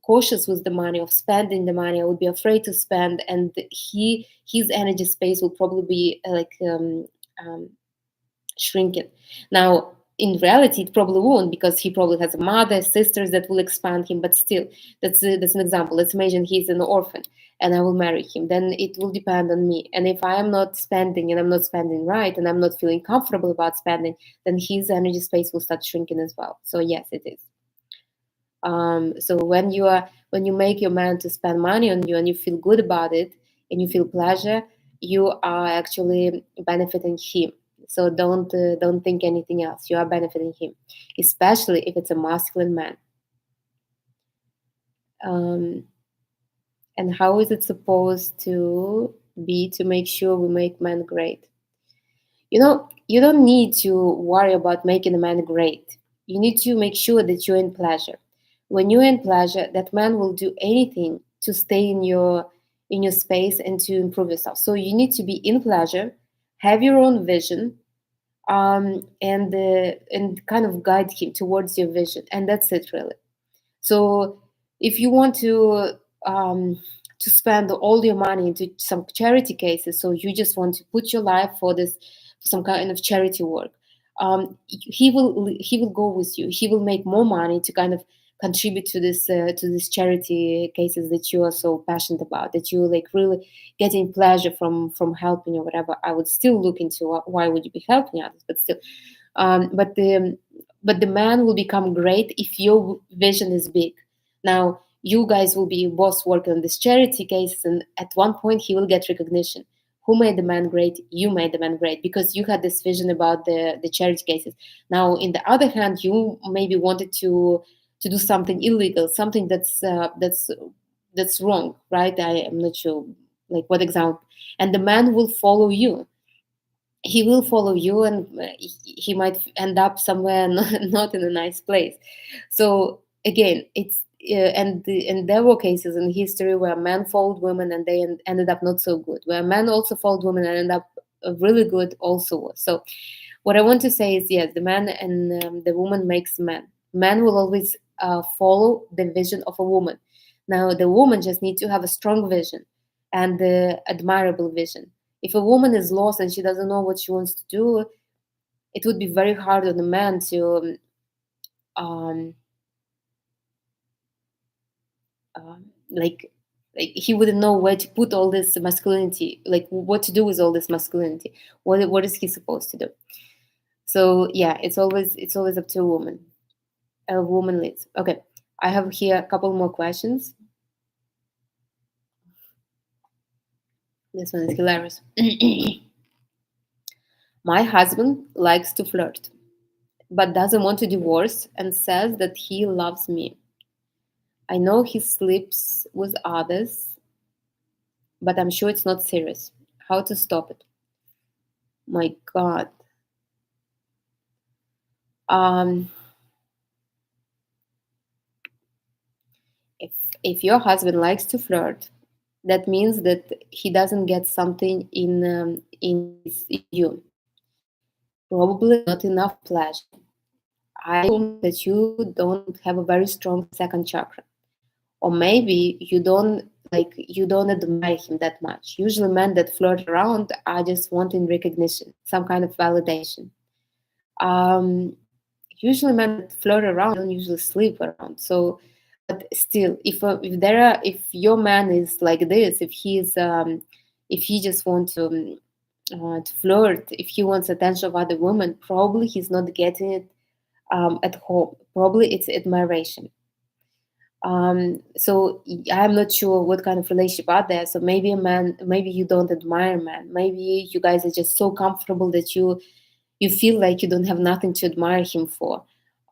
cautious with the money, of spending the money. I would be afraid to spend, and his energy space will probably be um, shrinking. Now, in reality, it probably won't, because he probably has a mother, sisters that will expand him. But still, that's an example. Let's imagine he's an orphan, and I will marry him. Then it will depend on me. And if I am not spending, and I'm not spending right, and I'm not feeling comfortable about spending, then his energy space will start shrinking as well. So yes, it is. So when you make your man to spend money on you, and you feel good about it, and you feel pleasure, you are actually benefiting him. So don't think anything else. You are benefiting him, especially if it's a masculine man. Um, and how is it supposed to be to make sure we make men great? You don't need to worry about making a man great. You need to make sure that you're in pleasure. When you're in pleasure, that man will do anything to stay in your space and to improve yourself. So you need to be in pleasure, have your own vision, and kind of guide him towards your vision, and that's it really. So if you want to spend all your money into some charity cases, so you just want to put your life for this, for some kind of charity work, he will go with you. He will make more money to kind of contribute to this charity cases that you are so passionate about, that you like really getting pleasure from helping or whatever. I would still look into why would you be helping others, but still, um, but the but the man will become great if your vision is big. Now you guys will be both working on this charity case, and at one point he will get recognition. Who made the man great? You made the man great, because you had this vision about the charity cases. Now, in the other hand, you maybe wanted to do something illegal, something that's wrong, right? I am not sure, like what example, and the man will follow you. He will follow you, and he might end up somewhere not in a nice place. So again, and there were cases in history where men followed women, and they ended up not so good, where men also followed women and ended up really good also. So what I want to say is, yes, the man and the woman makes man. Man will always follow the vision of a woman. Now the woman just needs to have a strong vision and admirable vision. If a woman is lost and she doesn't know what she wants to do, it would be very hard on a man to um, like he wouldn't know where to put all this masculinity, like what to do with all this masculinity. What is he supposed to do? So yeah, it's always up to a woman. A woman leads. Okay, I have here a couple more questions. This one is hilarious. My husband likes to flirt, but doesn't want to divorce and says that he loves me. I know he sleeps with others, but I'm sure it's not serious. How to stop it? My God. Um, if if your husband likes to flirt, that means that he doesn't get something in you. Probably not enough pleasure. I assume that you don't have a very strong second chakra, or maybe you don't admire him that much. Usually men that flirt around are just wanting recognition, some kind of validation. um Usually men that flirt around don't usually sleep around. So but still, if your man is like this, if he just wants to flirt, if he wants attention of other women, probably he's not getting it at home. Probably it's admiration. So I'm not sure what kind of relationship are there. So maybe a man, maybe you don't admire a man, maybe you guys are just so comfortable that you feel like you don't have nothing to admire him for.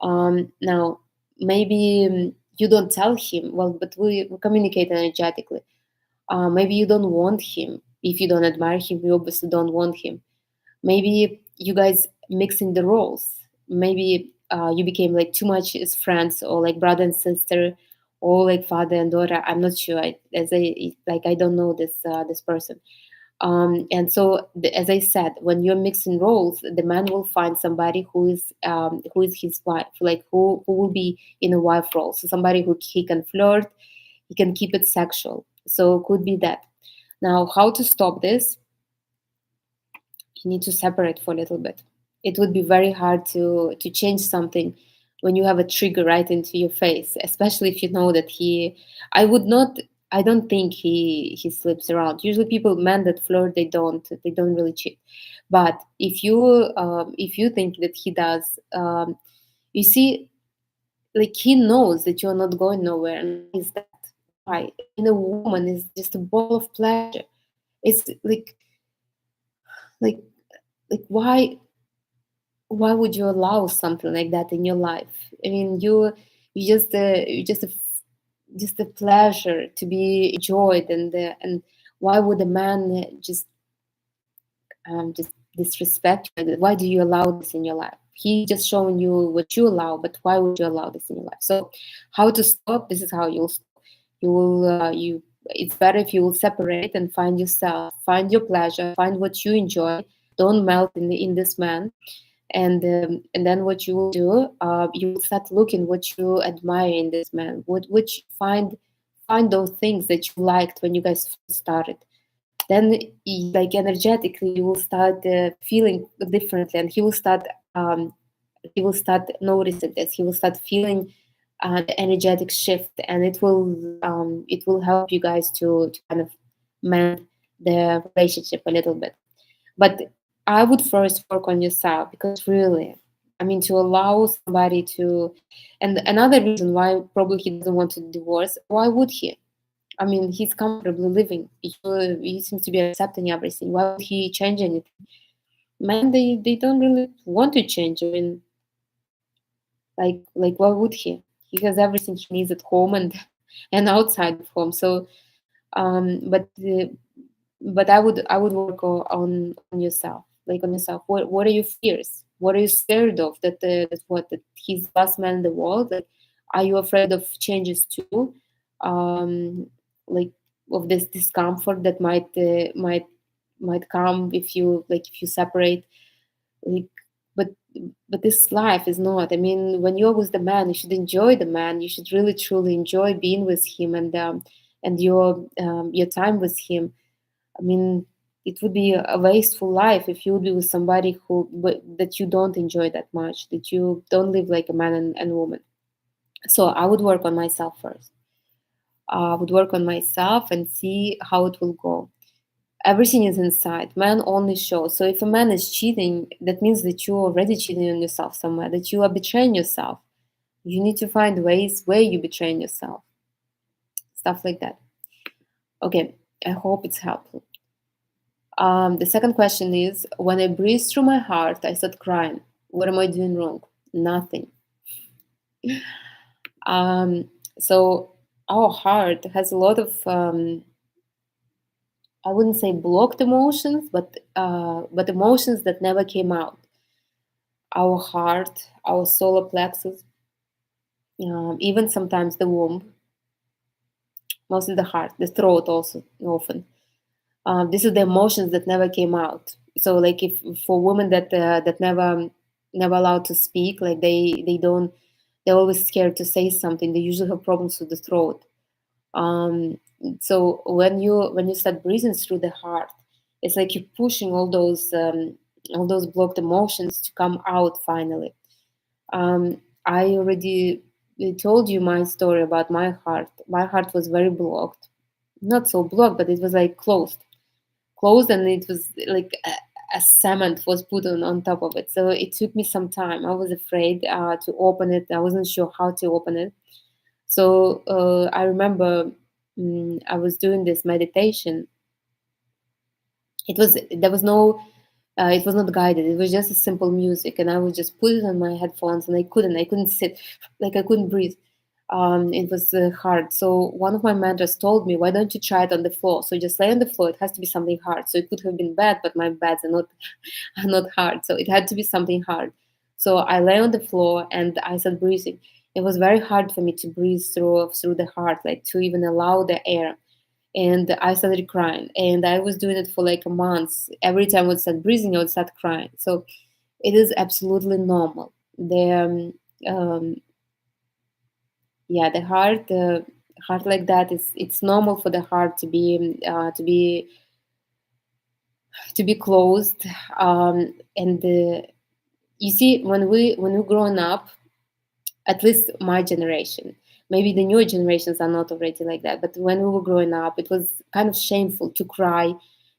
Now maybe you don't tell him well, but we communicate energetically. Maybe you don't want him. If you don't admire him, you obviously don't want him. Maybe you guys mixing the roles. Maybe you became like too much as friends, or like brother and sister, or like father and daughter. I'm not sure. I don't know this person. And so, as I said, when you're mixing roles, the man will find somebody who is his wife, like who will be in a wife role. So somebody who he can flirt, he can keep it sexual. So could be that. Now, how to stop this? You need to separate for a little bit. It would be very hard to change something when you have a trigger right into your face, especially if you know that he. I would not. I don't think he sleeps around. Usually, people men that flirt, they don't really cheat. But if you think that he does, you see, like he knows that you're not going nowhere. And why is that? Why? I mean, a woman is just a ball of pleasure. It's like like why would you allow something like that in your life? I mean, you just a pleasure to be enjoyed, and why would a man just disrespect you? Why do you allow this in your life? He just showing you what you allow, but why would you allow this in your life? So, how to stop? This is how you'll stop. You will you. It's better if you will separate and find yourself, find your pleasure, find what you enjoy. Don't melt in this man, and then what you will do, you will start looking what you admire in this man, what which find those things that you liked when you guys first started. Then like energetically you will start feeling differently, and he will start noticing this, he will start feeling the energetic shift, and it will help you guys to kind of mend the relationship a little bit. But I would first work on yourself, because really, I mean, to allow somebody to, and another reason why probably he doesn't want to divorce, why would he? I mean, he's comfortably living. He seems to be accepting everything. Why would he change anything? Men, they don't really want to change. I mean, like why would he? He has everything he needs at home and and outside of home. So, um, but uh, but I would work on yourself, like on yourself. What are your fears? What are you scared of? That he's the last man in the world. Like, are you afraid of changes too? Um, like of this discomfort that might come if you separate. Like, but but this life is not. I mean, when you're with the man, you should enjoy the man. You should really truly enjoy being with him, and your time with him. I mean, it would be a wasteful life if you would be with somebody that you don't enjoy that much, that you don't live like a man and woman. So I would work on myself first. I would work on myself and see how it will go. Everything is inside. Man only shows. So if a man is cheating, that means that you're already cheating on yourself somewhere, that you are betraying yourself. You need to find ways where you betraying yourself. Stuff like that. Okay, I hope it's helpful. The second question is, when I breathe through my heart, I start crying. What am I doing wrong? Nothing. Um, so our heart has a lot of, I wouldn't say blocked emotions, but emotions that never came out. Our heart, our solar plexus, even sometimes the womb, mostly the heart, the throat also often. These are the emotions that never came out. So like if for women that never allowed to speak, like they don't, they're always scared to say something, they usually have problems with the throat. um, so when you start breathing through the heart, it's like you're pushing all those blocked emotions to come out finally. I already told you my story about my heart. My heart was very blocked, not so blocked, but it was like closed, and it was like a cement was put on top of it. So it took me some time. I was afraid to open it. I wasn't sure how to open it. So I remember I was doing this meditation. There was no it was not guided. It was just a simple music, and I would just put it on my headphones, and I couldn't sit, like I couldn't breathe. It was hard. So one of my mentors told me, "Why don't you try it on the floor? So just lay on the floor. It has to be something hard. So it could have been bad, but my beds are not are not hard. So it had to be something hard. So I lay on the floor and I started breathing. It was very hard for me to breathe through the heart, like to even allow the air. And I started crying. And I was doing it for like a month. Every time I would start breathing, I would start crying. So it is absolutely normal. The heart like that is it's normal for the heart to be closed. And you see, when we growing up, at least my generation, maybe the newer generations are not already like that, but when we were growing up, it was kind of shameful to cry,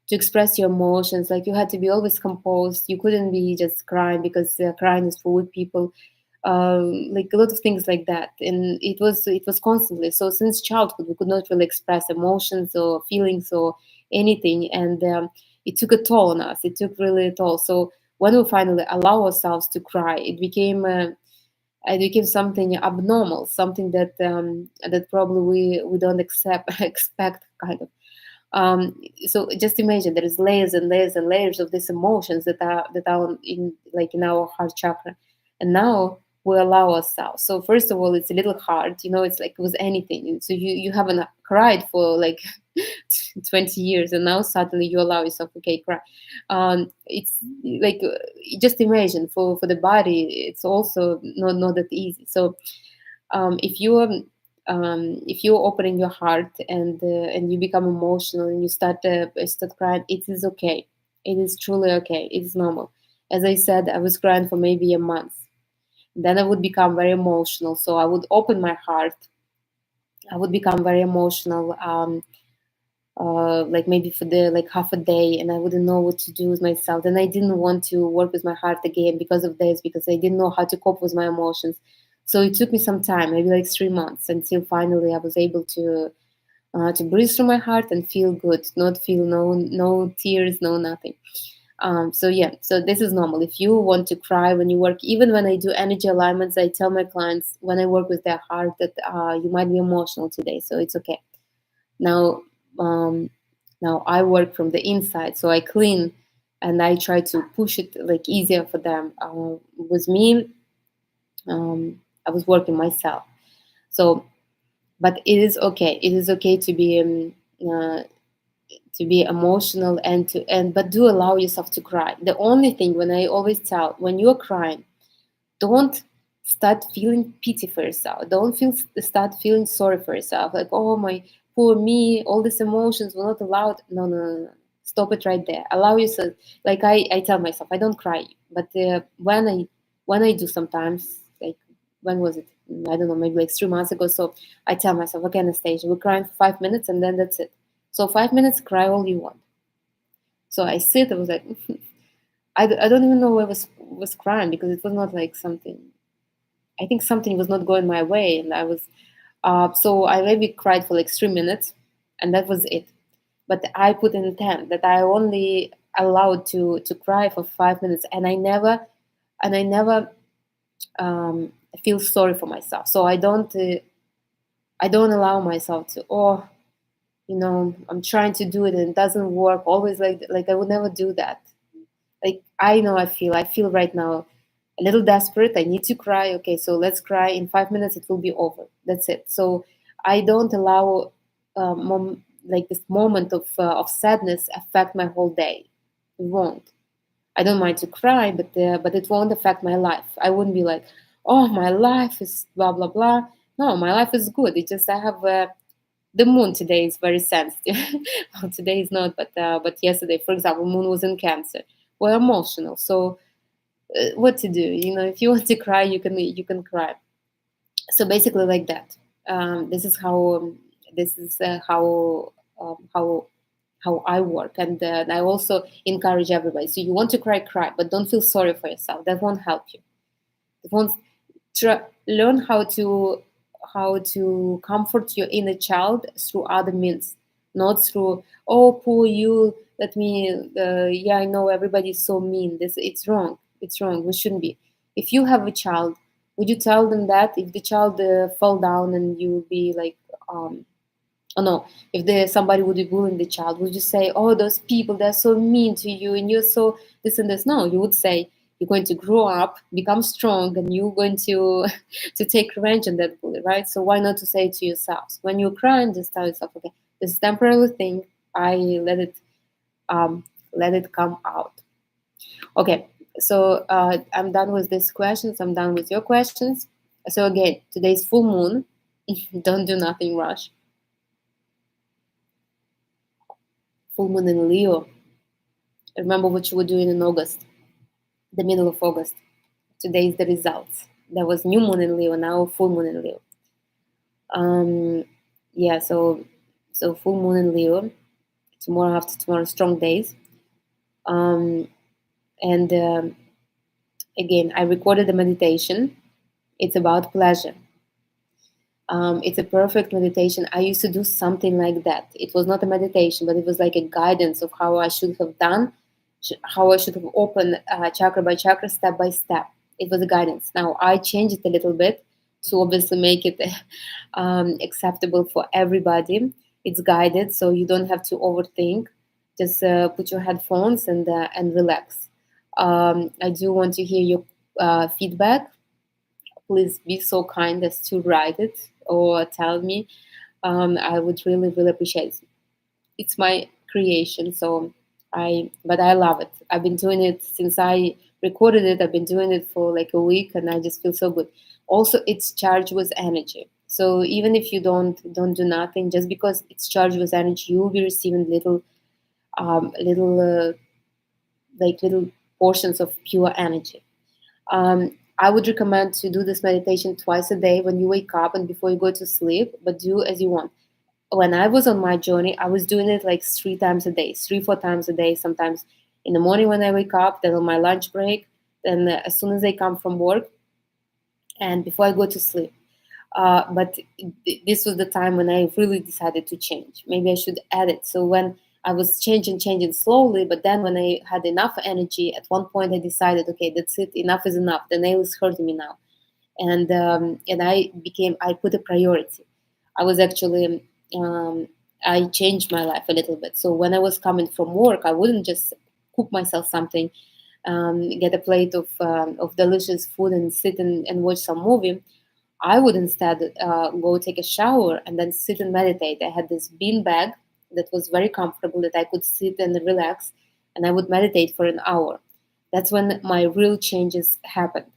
to express your emotions. Like you had to be always composed. You couldn't be just crying because crying is for weak people. Like a lot of things like that, and it was constantly. So since childhood, we could not really express emotions or feelings or anything, and it took a toll on us. It took really a toll. So when we finally allow ourselves to cry, it became something abnormal, something that probably we don't expect, kind of. So just imagine there is layers and layers and layers of these emotions that are in our heart chakra, and now we allow ourselves. So first of all, it's a little hard, it's like with anything. So you haven't cried for like 20 years, and now suddenly you allow yourself, okay, cry. It's like just imagine for the body, it's also not that easy. So if you're opening your heart and you become emotional and you start crying, it is okay. It is truly okay. It is normal. As I said, I was crying for maybe a month. Then I would become very emotional. So I would open my heart. I would become very emotional. Like maybe for the like half a day, and I wouldn't know what to do with myself. Then I didn't want to work with my heart again because of this, because I didn't know how to cope with my emotions. So it took me some time, maybe like 3 months, until finally I was able to breathe through my heart and feel good, not feel no tears, no nothing. So yeah, so this is normal. If you want to cry when you work, even when I do energy alignments, I tell my clients when I work with their heart that you might be emotional today, so it's okay. Now, um, now I work from the inside, so I clean and I try to push it like easier for them. With me, I was working myself. So, but it is okay. It is okay to be emotional but do allow yourself to cry. The only thing, when I always tell, when you're crying, don't start feeling pity for yourself. Don't start feeling sorry for yourself, like, oh my poor me, all these emotions were not allowed. No, no, no, no. Stop it right there. Allow yourself. Like I tell myself, I don't cry, but when I do sometimes, like, when was it? I don't know, maybe like 3 months ago. So I tell myself, okay, Anastasia, we're crying for 5 minutes and then that's it. So 5 minutes, cry all you want. So I sit. I was like, I don't even know why I was crying, because it was not like something. I think something was not going my way, and I was so I maybe cried for like 3 minutes, and that was it. But I put in intent that I only allowed to cry for 5 minutes, and I never feel sorry for myself. So I don't allow myself to, I'm trying to do it and it doesn't work. Always like I would never do that. Like, I know, I feel right now a little desperate. I need to cry. Okay, so let's cry. In 5 minutes, it will be over. That's it. So I don't allow like this moment of sadness affect my whole day. It won't. I don't mind to cry, but it won't affect my life. I wouldn't be like, oh, my life is blah blah blah. No, my life is good. It's just I have the moon today is very sensitive. Well, today is not, but yesterday, for example, moon was in Cancer. We're emotional. So what to do? If you want to cry, you can cry. So basically, like that. This is how I work, and I also encourage everybody. So you want to cry, cry, but don't feel sorry for yourself. That won't help you. It won't. Learn how to comfort your inner child through other means, not through, oh, poor you, let me, yeah, I know everybody's so mean. This, it's wrong. It's wrong. We shouldn't be. If you have a child, would you tell them that if the child fall down and you would be like, oh no, if there somebody would be bullying the child, would you say, oh, those people, they're so mean to you and you're so this and this? No, you would say, you're going to grow up, become strong, and you're going to to take revenge on that bully, right? So why not to say it to yourselves? When you're crying, just tell yourself, okay, this is temporary thing. I um let it come out. Okay, so I'm done with these questions. I'm done with your questions. So again, today's full moon. Don't do nothing rush. Full moon in Leo. Remember what you were doing in August, the middle of August. Today is the results. There was new moon in Leo, now full moon in Leo. Um, yeah, so full moon in Leo. Tomorrow, after tomorrow, strong days. Um, and again, I recorded the meditation. It's about pleasure. It's a perfect meditation. I used to do something like that. It was not a meditation, but it was like a guidance of how I should have done, how I should have opened chakra by chakra, step by step. It was a guidance. Now I changed it a little bit to obviously make it acceptable for everybody. It's guided, so you don't have to overthink. Just put your headphones and relax. I do want to hear your feedback. Please be so kind as to write it or tell me. I would really, really appreciate it. It's my creation, so but I love it. I've been doing it since I recorded it. I've been doing it for like a week, and I just feel so good. Also, it's charged with energy. So even if you don't do nothing, just because it's charged with energy, you will be receiving little little portions of pure energy. I would recommend to do this meditation twice a day when you wake up and before you go to sleep, but do as you want. When I was on my journey, I was doing it like 3 times a day, 4 times a day, sometimes in the morning when I wake up, then on my lunch break, then as soon as I come from work, and before I go to sleep. But this was the time when I really decided to change. Maybe I should add it. So when I was changing slowly, but then when I had enough energy, at one point I decided, okay, that's it, enough is enough. The nail is hurting me now, and I put a priority. I was actually I changed my life a little bit. So when I was coming from work, I wouldn't just cook myself something, get a plate of delicious food and sit and watch some movie. I would instead go take a shower and then sit and meditate. I had this bean bag that was very comfortable that I could sit and relax, and I would meditate for an hour. That's when my real changes happened.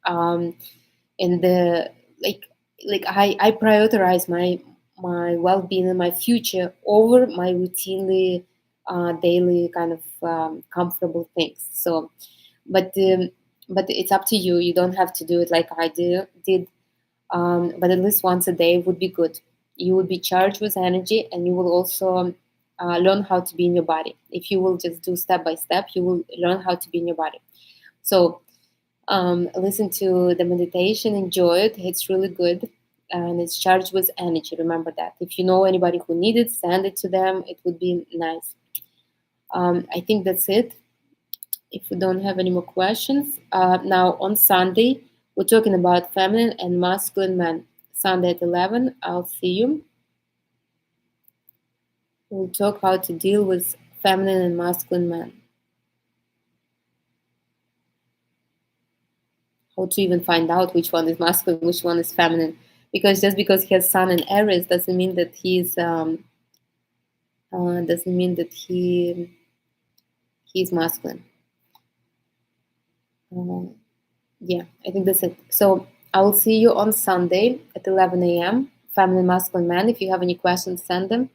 Um, and the I prioritize my well-being and my future over my routinely daily kind of comfortable things. So, but um, but it's up to you. You don't have to do it like I did. But at least once a day would be good. You would be charged with energy, and you will also learn how to be in your body. If you will just do step by step, you will learn how to be in your body. So listen to the meditation, enjoy it. It's really good, and it's charged with energy. Remember that. If you know anybody who needs it, send it to them. It would be nice. I think that's it. If we don't have any more questions, now on Sunday we're talking about feminine and masculine men. Sunday at 11. I'll see you. We'll talk how to deal with feminine and masculine men. How to even find out which one is masculine, which one is feminine. Because just because he has Sun in Aries doesn't mean that he's masculine. Yeah, I think that's it. So I will see you on Sunday at 11 a.m. Feminine, masculine man. If you have any questions, send them.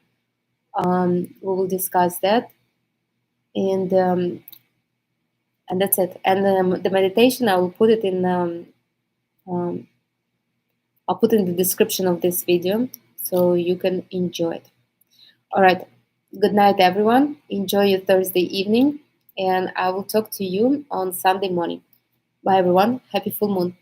We will discuss that, and that's it. And the meditation, I will put it in. Um, I'll put in the description of this video so you can enjoy it. All right. Good night, everyone. Enjoy your Thursday evening, and I will talk to you on Sunday morning. Bye, everyone. Happy full moon.